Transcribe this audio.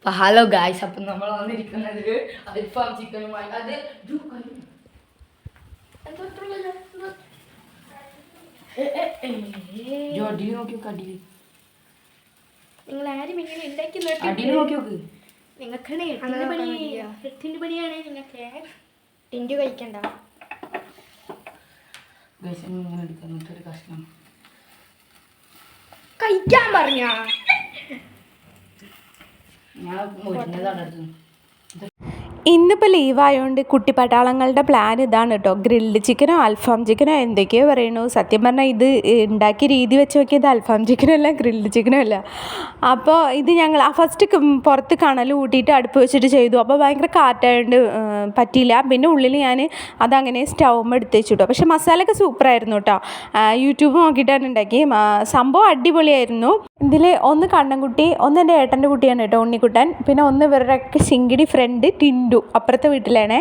Hello guys, അപ്പം നമ്മൾ വന്നിരിക്കുന്നത് അൽഫാം ചിക്കനുമായി. അത് നിങ്ങൾ ആരും ഇങ്ങനെ ഉണ്ടാക്കി നിങ്ങൾക്ക് എട്ടിൻ്റെ പണിയാണ്. നിങ്ങൾക്ക് ടിൻഡു കഴിക്കണ്ട. കഴിക്കാൻ പറഞ്ഞ ഇന്നിപ്പോൾ ലീവായതുകൊണ്ട് കുട്ടിപ്പട്ടാളങ്ങളുടെ പ്ലാൻ ഇതാണ് കേട്ടോ. ഗ്രിൽഡ് ചിക്കനോ അൽഫാം ചിക്കനോ എന്തൊക്കെയോ പറയണു. സത്യം പറഞ്ഞാൽ ഇത് ഉണ്ടാക്കിയ രീതി വെച്ച് നോക്കിയത് അൽഫാം ചിക്കനും അല്ല, ഗ്രിൽഡ് ചിക്കനും അല്ല. അപ്പോൾ ഇത് ഞങ്ങൾ ഫസ്റ്റ് പുറത്ത് കണൽ കൂട്ടിയിട്ട് അടുപ്പ് വെച്ചിട്ട് ചെയ്തു. അപ്പോൾ ഭയങ്കര കാറ്റായതുകൊണ്ട് പറ്റിയില്ല. പിന്നെ ഉള്ളിൽ ഞാൻ അതങ്ങനെ സ്റ്റൗമ്മ എടുത്ത് വെച്ചിട്ടു. പക്ഷേ മസാലയൊക്കെ സൂപ്പറായിരുന്നു കേട്ടോ. യൂട്യൂബ് നോക്കിയിട്ടാണ് ഉണ്ടാക്കി. സംഭവം അടിപൊളിയായിരുന്നു. ഇതിൽ ഒന്ന് കണ്ണൻകുട്ടി, ഒന്ന് എൻ്റെ ഏട്ടൻ്റെ കുട്ടിയാണ് കേട്ടോ, ഉണ്ണിക്കുട്ടൻ. പിന്നെ ഒന്ന് ഇവരുടെയൊക്കെ ശിങ്കിടി ഫ്രണ്ട് ടിൻഡു, അപ്പുറത്തെ വീട്ടിലാണ്.